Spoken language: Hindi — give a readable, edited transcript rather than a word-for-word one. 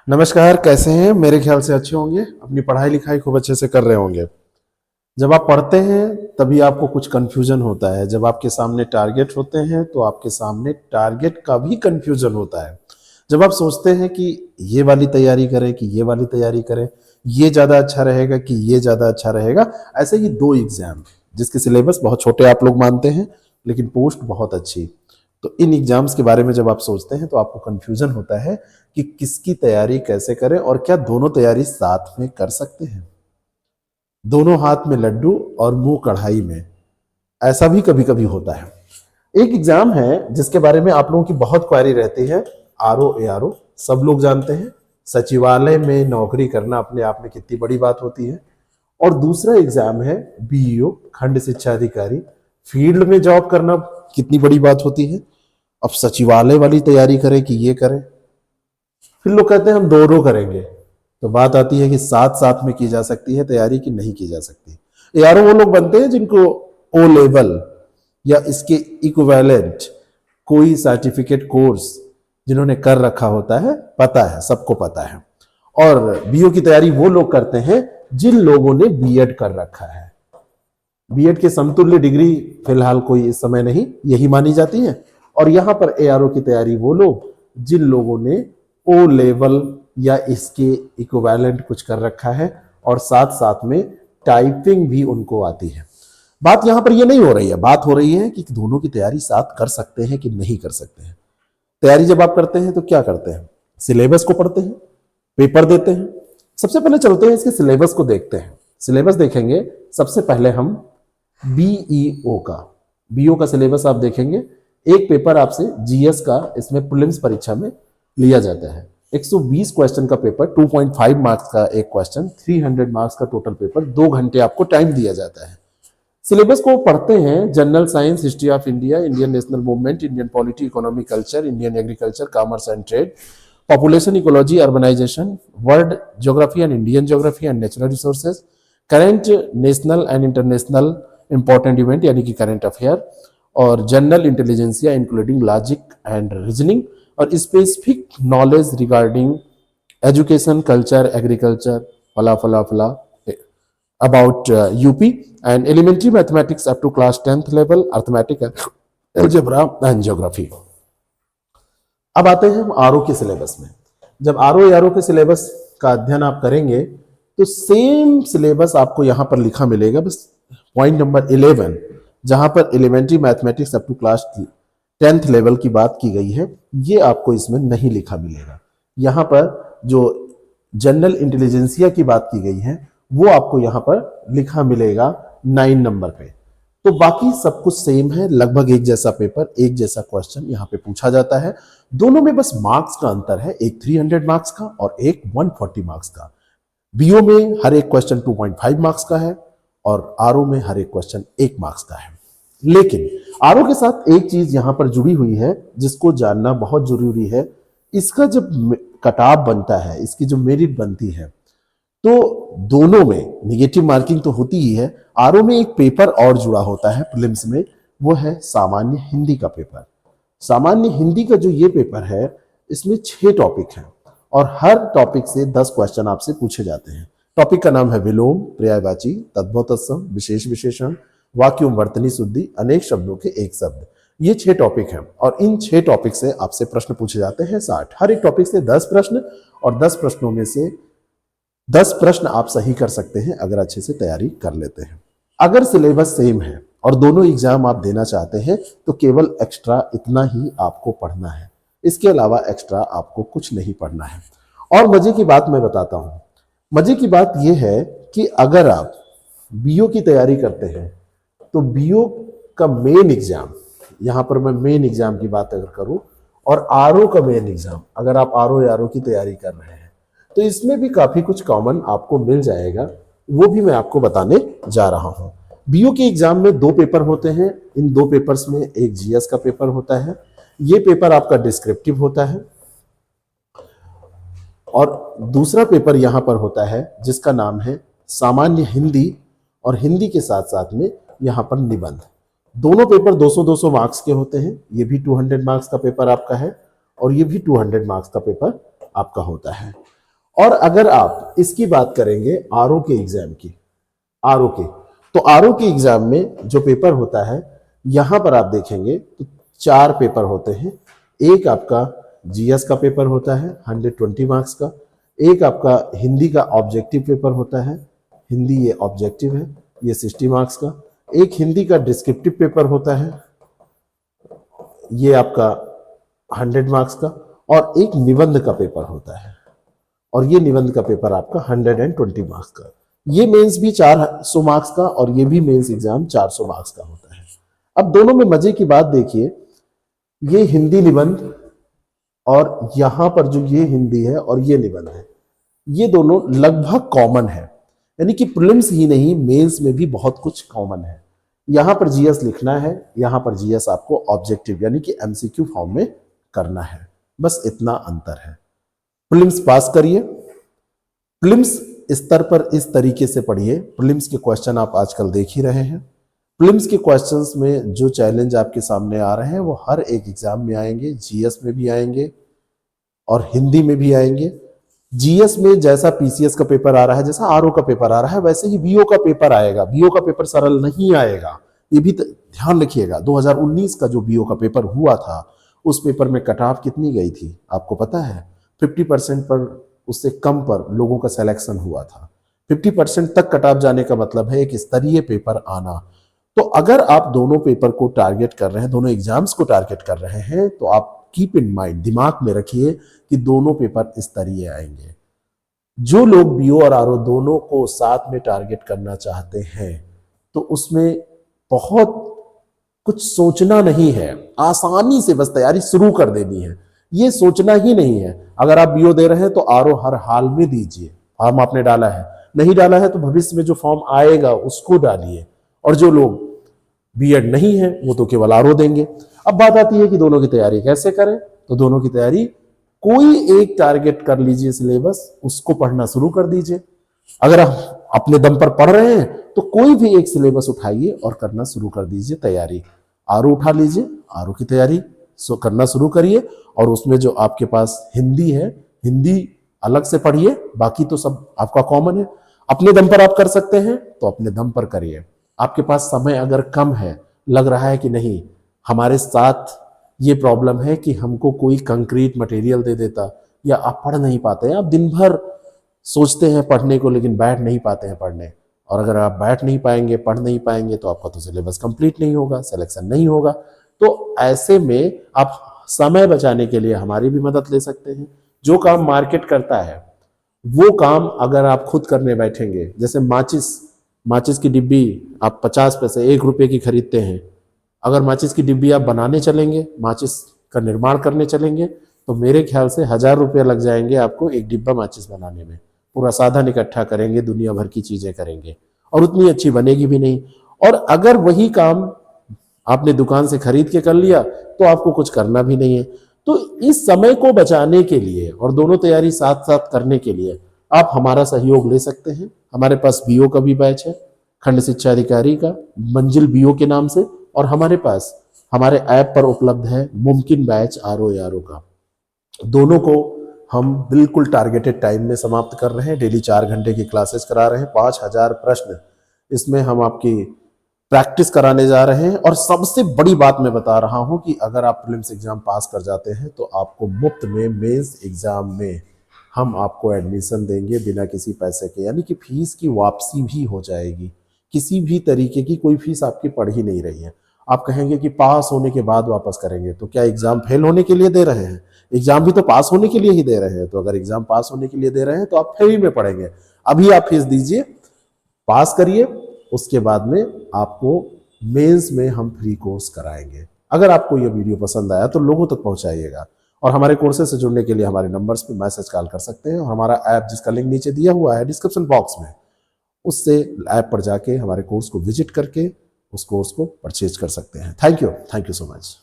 नमस्कार, कैसे हैं? मेरे ख्याल से अच्छे होंगे। अपनी पढ़ाई लिखाई खूब अच्छे से कर रहे होंगे। जब आप पढ़ते हैं तभी आपको कुछ कन्फ्यूजन होता है। जब आपके सामने टारगेट होते हैं तो आपके सामने टारगेट का भी कन्फ्यूजन होता है। जब आप सोचते हैं कि ये वाली तैयारी करें कि ये वाली तैयारी करें, ये ज़्यादा अच्छा रहेगा कि ये ज़्यादा अच्छा रहेगा। ऐसे ही दो एग्जाम जिसके सिलेबस बहुत छोटे आप लोग मानते हैं, लेकिन पोस्ट बहुत अच्छी। तो इन एग्जाम्स के बारे में जब आप सोचते हैं तो आपको कन्फ्यूजन होता है कि किसकी तैयारी कैसे करें और क्या दोनों तैयारी साथ में कर सकते हैं। दोनों हाथ में लड्डू और मुंह कढ़ाई में, ऐसा भी कभी कभी होता है। एक एग्जाम है जिसके बारे में आप लोगों की बहुत क्वेरी रहती है, RO ARO सब लोग जानते हैं। सचिवालय में नौकरी करना अपने आप में कितनी बड़ी बात होती है। और दूसरा एग्जाम है BEO खंड शिक्षा अधिकारी, फील्ड में जॉब करना कितनी बड़ी बात होती है। अब सचिवालय वाली तैयारी करें कि ये करें, फिर लोग कहते हैं हम दोनों करेंगे। तो बात आती है कि साथ साथ में की जा सकती है तैयारी कि नहीं की जा सकती। यारों वो लोग बनते हैं जिनको O लेवल या इसके इक्विवेलेंट कोई सर्टिफिकेट कोर्स जिन्होंने कर रखा होता है, पता है, सबको पता है। और BO की तैयारी वो लोग करते हैं जिन लोगों ने B.Ed कर रखा है। B.Ed के समतुल्य डिग्री फिलहाल कोई इस समय नहीं, यही मानी जाती है। और यहां पर ARO की तैयारी वो लोग जिन लोगों ने O लेवल या इसके इक्विवेलेंट कुछ कर रखा है और साथ साथ में टाइपिंग भी उनको आती है। बात यहां पर ये नहीं हो रही है, बात हो रही है कि दोनों की तैयारी साथ कर सकते हैं कि नहीं कर सकते हैं। तैयारी जब आप करते हैं तो क्या करते हैं? सिलेबस को पढ़ते हैं, पेपर देते हैं। सबसे पहले चलते हैं इसके सिलेबस को देखते हैं। सिलेबस देखेंगे सबसे पहले हम BEO का। BEO का सिलेबस आप देखेंगे। एक पेपर आपसे GS का इसमें प्रीलिम्स परीक्षा में लिया जाता है। 120 क्वेश्चन का पेपर, 2.5 मार्क्स का एक क्वेश्चन, 300 मार्क्स का टोटल पेपर, 2 घंटे आपको टाइम दिया जाता है। सिलेबस को पढ़ते हैं general science, history of India, Indian national movement, Indian polity, economy, culture, Indian agriculture, commerce and trade, population, ecology, urbanisation, world geography and Indian geography and natural resources, current national and international important event यानी कि करंट अफेयर, और general intelligentsia including logic and reasoning, और specific knowledge regarding education, culture, agriculture, फला फला फला about UP, and elementary mathematics up to class 10th level, arithmetic, algebra and geography। अब आते हैं हम RO के सिलेबस में। जब RO ARO के सिलेबस का अध्ययन आप करेंगे तो सेम सिलेबस आपको यहां पर लिखा मिलेगा, बस पॉइंट नंबर 11 जहां पर elementary mathematics up to class 10th level की बात की गई है, ये आपको इसमें नहीं लिखा मिलेगा। यहां पर जो जनरल इंटेलिजेंसिया की बात की गई है वो आपको यहां पर लिखा मिलेगा 9 नंबर पे। तो बाकी सब कुछ सेम है, लगभग एक जैसा पेपर, एक जैसा क्वेश्चन यहां पे पूछा जाता है। दोनों में बस मार्क्स का अंतर है, एक 300 मार्क्स का और एक 140 मार्क्स का। BO में हर एक क्वेश्चन 2.5 मार्क्स का है और RO में हर एक क्वेश्चन 1 मार्क्स का है। लेकिन RO के साथ एक चीज यहां पर जुड़ी हुई है जिसको जानना बहुत जरूरी है। इसका जब कटाव बनता है, इसकी जो मेरिट बनती है, तो दोनों में निगेटिव मार्किंग तो होती ही है। RO में एक पेपर और जुड़ा होता है प्रीलिम्स में, वो है सामान्य हिंदी का पेपर। सामान्य हिंदी का जो ये पेपर है, इसमें 6 टॉपिक हैं और हर टॉपिक से 10 क्वेश्चन आपसे पूछे जाते हैं। टॉपिक का नाम है विलोम, पर्यायवाची, तद्भव तत्सम, विशेष विशेषण, वाक्यों वर्तनी शुद्धि, अनेक शब्दों के एक शब्द। ये 6 टॉपिक हैं और इन 6 टॉपिक से आपसे प्रश्न पूछे जाते हैं 60। हर एक टॉपिक से 10 प्रश्न और 10 प्रश्नों में से 10 प्रश्न आप सही कर सकते हैं अगर अच्छे से तैयारी कर लेते हैं। अगर सिलेबस सेम है और दोनों एग्जाम आप देना चाहते हैं तो केवल एक्स्ट्रा इतना ही आपको पढ़ना है, इसके अलावा एक्स्ट्रा आपको कुछ नहीं पढ़ना है। और मजे की बात मैं बताता हूं। मजे की बात यह है कि अगर आप BO की तैयारी करते हैं तो BO का मेन एग्जाम, यहां पर मैं मेन एग्जाम की बात अगर करूं, और RO का मेन एग्जाम, अगर आप RO ARO की तैयारी कर रहे हैं तो इसमें भी काफी कुछ कॉमन आपको मिल जाएगा, वो भी मैं आपको बताने जा रहा हूं। BO के एग्जाम में 2 पेपर होते हैं। इन 2 पेपर्स में एक GS का पेपर होता है, ये पेपर आपका डिस्क्रिप्टिव होता है, और दूसरा पेपर यहां पर होता है जिसका नाम है सामान्य हिंदी, और हिंदी के साथ साथ में यहां पर निबंध। दोनों पेपर 200-200 मार्क्स के होते हैं। ये भी 200 मार्क्स का पेपर आपका है और ये भी 200 मार्क्स का पेपर आपका होता है। और अगर आप इसकी बात करेंगे आरओ के एग्जाम की, आरओ के, तो आरओ के एग्जाम में जो पेपर होता है, यहां पर आप देखेंगे तो 4 पेपर होते हैं। एक आपका जीएस का पेपर होता है 120 मार्क्स का, एक आपका हिंदी का ऑब्जेक्टिव पेपर होता है, हिंदी ये ऑब्जेक्टिव है, ये 60 मार्क्स का, एक हिंदी का डिस्क्रिप्टिव पेपर होता है, ये आपका 100 मार्क्स का, और एक निबंध का पेपर होता है, और ये निबंध का पेपर आपका 120 मार्क्स का। ये मेंस भी 400 मार्क्स का और ये भी मेंस एग्जाम 400 मार्क्स का होता है। अब दोनों में मजे की बात देखिए, ये हिंदी निबंध और यहां पर जो ये हिंदी है और ये निबंध है, ये दोनों लगभग कॉमन है, यानी कि प्रीलिम्स ही नहीं मेंस में भी बहुत कुछ कॉमन है। यहां पर जीएस लिखना है, यहां पर जीएस आपको ऑब्जेक्टिव यानी कि एमसीक्यू फॉर्म में करना है, बस इतना अंतर है। प्रीलिम्स पास करिए, प्रीलिम्स स्तर पर इस तरीके से पढ़िए। प्रीलिम्स के क्वेश्चन आप आजकल देख ही रहे हैं। प्रीलिम्स के क्वेश्चंस में जो चैलेंज आपके सामने आ रहे हैं वो हर एक एग्जाम में आएंगे, जीएस में भी आएंगे और हिंदी में भी आएंगे। जीएस में जैसा पीसीएस का पेपर आ रहा है, जैसा आरओ का पेपर आ रहा है, वैसे ही बीओ का पेपर आएगा। बीओ का पेपर सरल नहीं आएगा, ये भी ध्यान रखिएगा। 2019 का जो बीओ का पेपर हुआ था, उस पेपर में कट ऑफ कितनी गई थी आपको पता है? 50% पर, उससे कम पर लोगों का सिलेक्शन हुआ था। 50% तक कट ऑफ जाने का मतलब है एक स्तरीय पेपर आना। तो अगर आप दोनों पेपर को टारगेट कर रहे हैं, दोनों एग्जाम्स को टारगेट कर रहे हैं, तो आप कीप इन माइंड, दिमाग में रखिए कि दोनों पेपर स्तरीय आएंगे। जो लोग बीओ और आरओ दोनों को साथ में टारगेट करना चाहते हैं, तो उसमें बहुत कुछ सोचना नहीं है, आसानी से बस तैयारी शुरू कर देनी है। ये सोचना ही नहीं है। अगर आप बीओ दे रहे हैं तो आरओ हर हाल में दीजिए। फॉर्म आपने डाला है, नहीं डाला है तो भविष्य में जो फॉर्म आएगा उसको डालिए। और जो लोग बीएड नहीं है वो तो केवल आरओ देंगे। अब बात आती है कि दोनों की तैयारी कैसे करें, तो दोनों की तैयारी कोई एक टारगेट कर लीजिए सिलेबस, उसको पढ़ना शुरू कर दीजिए। अगर आप अपने दम पर पढ़ रहे हैं तो कोई भी एक सिलेबस उठाइए और करना शुरू कर दीजिए तैयारी। आरओ उठा लीजिए, आरओ की तैयारी करना शुरू करिए, और उसमें जो आपके पास हिंदी है, हिंदी अलग से पढ़िए, बाकी तो सब आपका कॉमन है। अपने दम पर आप कर सकते हैं तो अपने दम पर करिए। आपके पास समय अगर कम है, लग रहा है कि नहीं हमारे साथ ये प्रॉब्लम है कि हमको कोई कंक्रीट मटेरियल दे देता, या आप पढ़ नहीं पाते हैं, आप दिन भर सोचते हैं पढ़ने को लेकिन बैठ नहीं पाते हैं पढ़ने, और अगर आप बैठ नहीं पाएंगे, पढ़ नहीं पाएंगे, तो आपका तो सिलेबस कंप्लीट नहीं होगा, सिलेक्शन नहीं होगा। तो ऐसे में आप समय बचाने के लिए हमारी भी मदद ले सकते हैं। जो काम मार्केट करता है वो काम अगर आप खुद करने बैठेंगे, जैसे माचिस की डिब्बी आप 50 पैसे 1 रुपए की खरीदते हैं, अगर माचिस की डिब्बी आप बनाने चलेंगे, माचिस का निर्माण करने चलेंगे, तो मेरे ख्याल से 1000 रुपये लग जाएंगे आपको एक डिब्बा माचिस बनाने में। पूरा साधन इकट्ठा करेंगे, दुनिया भर की चीजें करेंगे, और उतनी अच्छी बनेगी भी नहीं। और अगर वही काम आपने दुकान से खरीद के कर लिया तो आपको कुछ करना भी नहीं है। तो इस समय को बचाने के लिए और दोनों तैयारी साथ साथ करने के लिए आप हमारा सहयोग ले सकते हैं। हमारे पास बीओ का भी बैच है, खंड शिक्षा अधिकारी का, मंजिल बीओ के नाम से, और हमारे पास हमारे ऐप पर उपलब्ध है मुमकिन बैच आरओ का। दोनों को हम बिल्कुल टारगेटेड टाइम में समाप्त कर रहे हैं। डेली 4 घंटे की क्लासेस करा रहे हैं, 5000 प्रश्न इसमें हम आपकी प्रैक्टिस कराने जा रहे हैं। और सबसे बड़ी बात मैं बता रहा हूं कि अगर आप प्रीलिम्स एग्जाम पास कर जाते हैं तो आपको मुफ्त में मेंस एग्जाम में हम आपको एडमिशन देंगे बिना किसी पैसे के, यानी कि फीस की वापसी भी हो जाएगी। किसी भी तरीके की कोई फीस आपकी पड़ ही नहीं रही है। आप कहेंगे कि पास होने के बाद वापस करेंगे, तो क्या एग्जाम फेल होने के लिए दे रहे हैं? एग्जाम भी तो पास होने के लिए ही दे रहे हैं। तो अगर एग्जाम पास होने के लिए दे रहे हैं तो आप फ्री में पढ़ेंगे। अभी आप फीस दीजिए, पास करिए, उसके बाद में आपको मेंस में हम फ्री कोर्स कराएंगे। अगर आपको यह वीडियो पसंद आया तो लोगों तक पहुंचाइएगा, और हमारे कोर्सेज से जुड़ने के लिए हमारे नंबर्स पे मैसेज कॉल कर सकते हैं। और हमारा ऐप जिसका लिंक नीचे दिया हुआ है डिस्क्रिप्शन बॉक्स में, उससे ऐप पर जाके हमारे कोर्स को विजिट करके उस कोर्स को परचेज कर सकते हैं। Thank you so much.